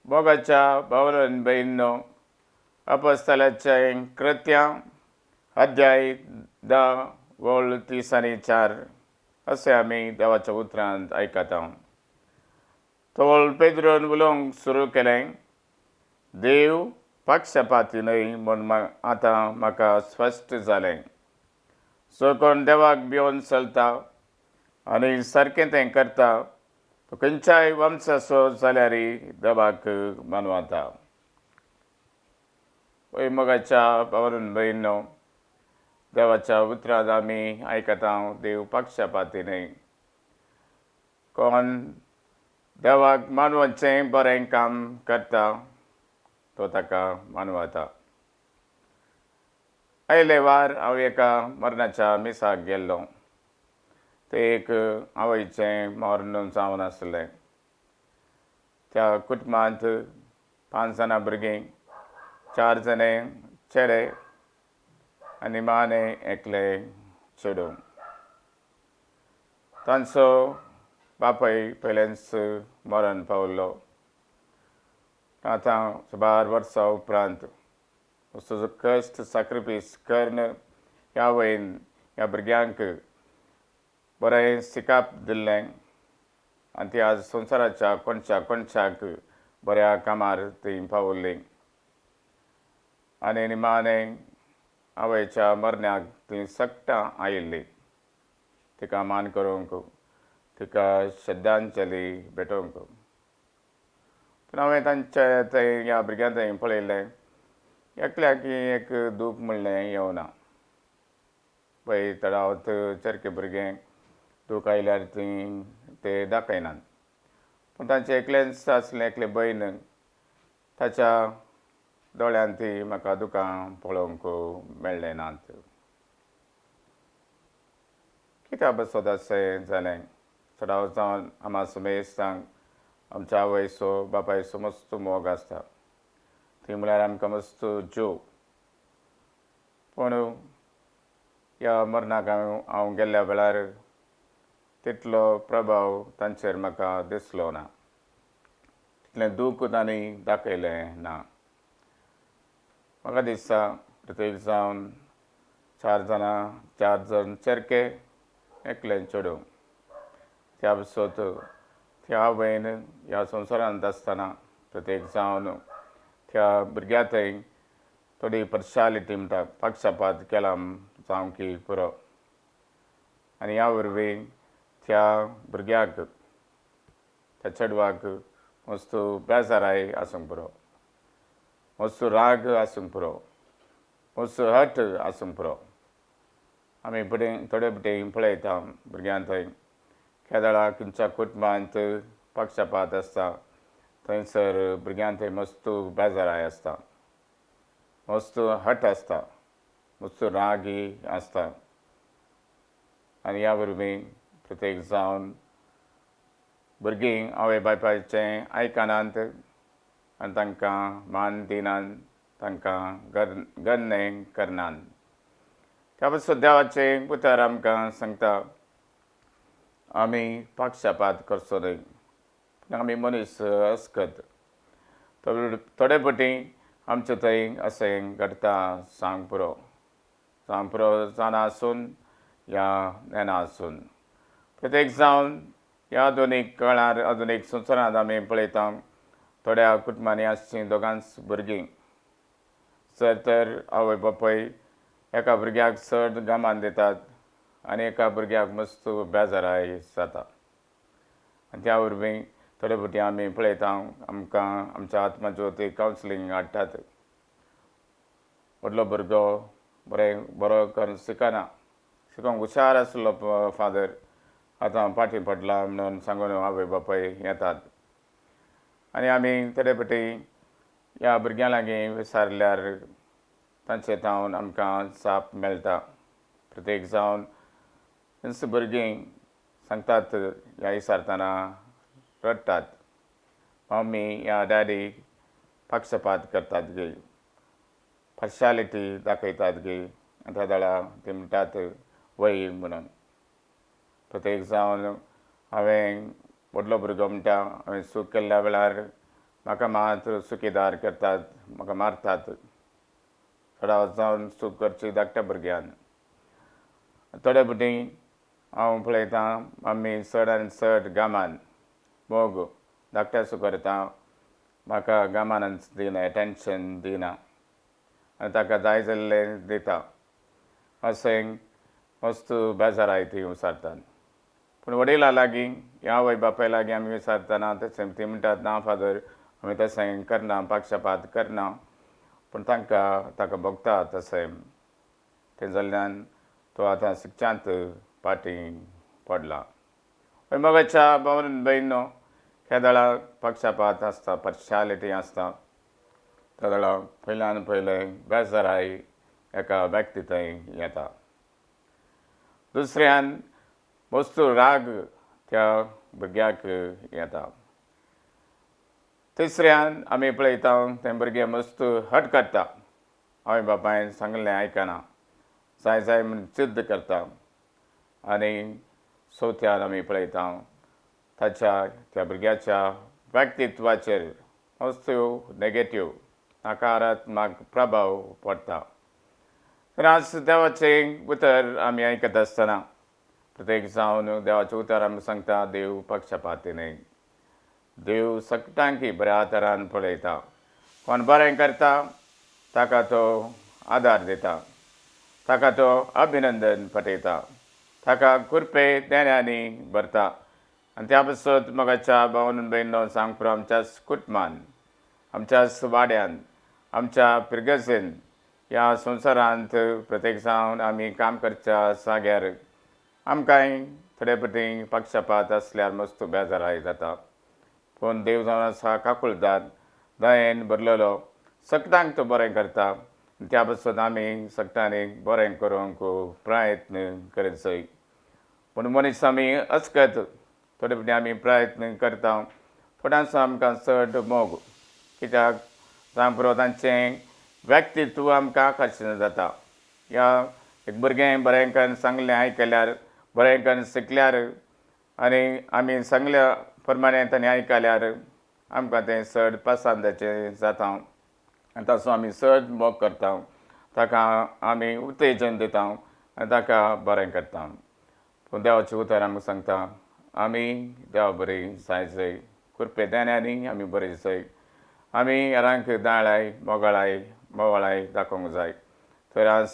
मोगाच्या भावनां बहिणींनो, अपोस्तलांचें कृत्यां अध्याय 10 वोळ 3 आनी 4 अशें आमी देवाच्या उतरांत आयकता. तोळ पेद्रोन उलोवंक सुरू केलें, देव पक्षपाती न्हय म्हूण आतां म्हाका स्पश्ट जालें. जो कोण देवाक भिवन चलता आनी सारकें तें करता तो खंयच्याय वंशाचो जाल्यारय देवाक मानवता. पळय मोगाच्या भावांनो भयणींनो, देवाच्या उतरांत आमी आयकता, देव पक्षपाती न्हय. कोण देवाक मानवाचें बरें काम करता तो ताका मानवता. आयले वार हांव एका मरणाच्या मिसाक गेल्लों. तें एक आवयचें मरण जावन आसलें. त्या कुटुंबांत 5 जाणां भुरगीं, 4 जाणे चेडे आनी मानें एकलें चेडूं. तांचो बापूय पयलेंच मरण पावलो. आतां सुमार वर्सां उपरांत असो कश्ट सॅक्रिफीस करून ह्या आवयन ह्या भुरग्यांक बरें शिकप दिल्लें आनी ती आज संवसाराच्या कोणच्याक बऱ्या कामार ती पावल्लीं. आनी निमाणें आवयच्या मरणाक ती सक्तां आयिल्ली. तिका मान करूंक, तिका श्रद्धांजली भेटोवंक. पूण हांवें तांच्या थंय ह्या भुरग्यां थंय पळयलें, एकल्याक एक दूख म्हणलें येवना. पळय तडावत चरके भुरगें दूख आयल्यार ते दाखयनात. पूण तांचें एकलेंच आसलें, एकलें भयण, ताच्या दोळ्यांत ती म्हाका दुकां पळोवंक मेळ्ळें नात. कित्याक बसत अशें जालें? सडाव जावन आमा सुमेस्तांक आमच्या आवयचो बापायचो मस्त मोग आसता. ती म्हळ्यार आमकां मस्त जीव. पूण ह्या मरणाक हांव गेल्ल्या वेळार तितलो प्रभाव तांचेर म्हाका दिसलो ना. तितलें दूख तांणी दाखयलें ना. म्हाका दिसता प्रत्येक जावन 4 जाण चेडके, एकलें चेडूं. त्या बसत त्या आवयन ह्या संवसारांत आसतना प्रत्येक जावन त्या भुरग्या थंय थोडी पर्शालिटी म्हणटा पक्षपात केला जावंकी पुरो. आनी ह्या वरवीं त्या भुरग्याक, त्या चेडवाक मस्त बेजाराय आसूंक पुरो, मस्त राग आसूंक पुरो, मस्त हट आसूंक पुरो. आमी थोडे फावटी पळयता भुरग्यां थंय केदळा खंयच्या कुटुंबांत पक्षपात आसता थंयसर भुरग्यां थंय मस्त बेजाराय आसता, मस्त हट आसता, मस्त रागी आसता. आनी ह्या वरवीं प्रत्येक जावन भुरगीं आवय बापायचें आयकनात आनी तांकां मान दिनात, तांकां गन्य करनात. त्या पासून देवाचें उतर आमकां सांगता, आमी पक्षपात करचो न्हय, पूण आमी मनीस अस्कत. थोडे फावटी आमचे थंय अशें घडटा सांग पुरो जाणा आसून या नेना आसून. प्रत्येक जावन ह्या आधुनीक काळार, आधुनीक संवसारांत आमी पळयता थोड्या कुटुंबांनी आसचीं दोगांच भुरगीं. जर तर आवय बापूय एका भुरग्याक चड गामान दितात आनी एका भुरग्याक मस्त बेजाराय जाता. आनी त्या वरवीं थोडे फावटी आमी पळयता आमकां आमच्या आत्मा ज्योती कावन्सिलींग हाडटात. व्हडलो भुरगो बरो करून शिकोंक हुशार आसलो फादर आतां फाटीं पडला म्हणून सांगून आवय बापूय येतात. आनी आमी थोडे फावटी ह्या भुरग्यां लागीं विचारल्यार तांचे तावन आमकां जाप मेळटा. प्रत्येक जावन हिंस भुरगीं सांगतात ह्या विचारतना रडटात, मम्मी या डॅडी पक्षपात करतात गे, पर्शालिटी दाखयतात गे. आनी त्या वेळार ते म्हणटात वय म्हणून. प्रत्येक जावन हांवें व्हडलो भुरगो म्हणटा हांवें सूख केल्ल्या वेळार म्हाका मात सुखीदार करतात, म्हाका मारतात. थोडा वचून चूक करची धाकट्या भुरग्यान. थोडे फावटी हांव पळयतां मम्मी चड आनी चड गामान मोग धाकट्याचो करता, म्हाका गामानच दिना, एटेन्शन दिना आनी ताका जाय जाल्लें दिता. अशें वस्तू बेजाराय ती विचारतात. पूण वडिलां लागीं या आवय बापाय लागीं आमी विचारतना तशें ती म्हणटात ना फादर आमी तशें करना, पक्षपात करना. पूण ताका भोगता तशें. तें जाल्ल्यान तो आतां शिक्षांत फाटीं पडला. मोगाच्या भावन भयणो, ह्या दळाक पक्षपात आसता, पार्शियालिटी आसता. त्या दळाक पयल्यान पयलें बेजाराय एका व्यक्ती थंय येता. दुसऱ्यान वस्तू राग त्या भुरग्याक येता. तिसऱ्यान आमी पळयता तें भुरगें वस्तू हट करता, आवय बापायन सांगलें आयकना, जाय जाय म्हूण जिद्द करता. आनी चवथ्यान आमी पळयता त्या भुरग्याच्या व्यक्तित्वाचेर वस्तू नेगेटीव नकारात्मक प्रभाव पडटा. तर आज देवाचें उतर आमी आयकत आसतना प्रत्येक जावन देवाचें उतर आमी सांगता देव पक्षपाती न्हय. देव सगळ्यांक बऱ्या तरान पळयता. कोण बरें करता ताका तो आदार दिता, ताका तो अभिनंदन पटयता, ताका कृपे देण्यानी भरता. आनी त्या पासत मोगाच्या भावन भयणो सांगपरो आमच्या कुटुंबान, आमच्या वाड्यान, आमच्या पिरगजेन, ह्या संवसारांत प्रत्येक जावन आमी काम करच्या जाग्यार आमकांय थोडे फावटी पक्षपात आसल्यार मस्त बेजाराय जाता. पूण देव जावन आसा काकुळदार, दयेन भरलेलो, सगळ्यांक तो बरें करता. त्या पासत आमी सगळ्यांनी बरें करूंक प्रयत्न करीत जाय. पूण मनीस आमी अचकत थोडे फावटी आमी प्रयत्न करता, थोड्यांचो आमकां चड मोग, कित्याक सांगपरो तांचें व्यक्तित्व आमकां आकर्शीत जाता. या एक भुरगें बरें करून सांगलें आयकल्यार, बरें करून शिकल्यार आनी आमी सांगल्या प्रमाणें ताणें आयकल्यार आमकां तें चड पसंदीचें जाता. आनी ताचो आमी चड मोग करता, ताका आमी उत्तेजन दिता आनी ताका बरें करता. पूण देवाचें उतर आमकां सांगता आमी देवा बरीं जाय जाय, कृपे देण्यानी आमी बरीं जाय. आमी हेरांक दाळाय मोवाळाय दाखोवंक जाय. तर आज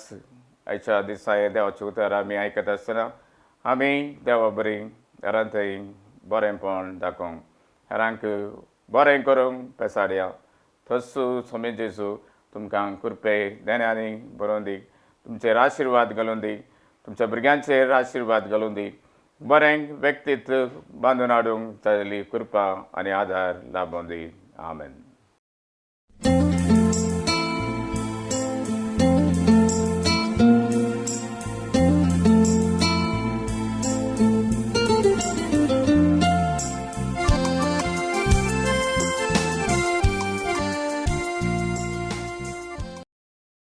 आयच्या दिसा देवाचें उतर आमी आयकत आसतना आमी देवा बरीं हेरांतय बरेंपण दाखोवंक, हेरांक बरें करूंक पेसाडया. तस्सू स्वामी जेजू तुमकां कृपे देण्यानी बरोवन दी, तुमचेर आशिर्वाद घालून दी, तुमच्या भुरग्यांचेर आशिर्वाद घालून दी, बरें व्यक्तित्व बांदून हाडूंक जायली कृपा आनी आदार लाभून दी. आमेन.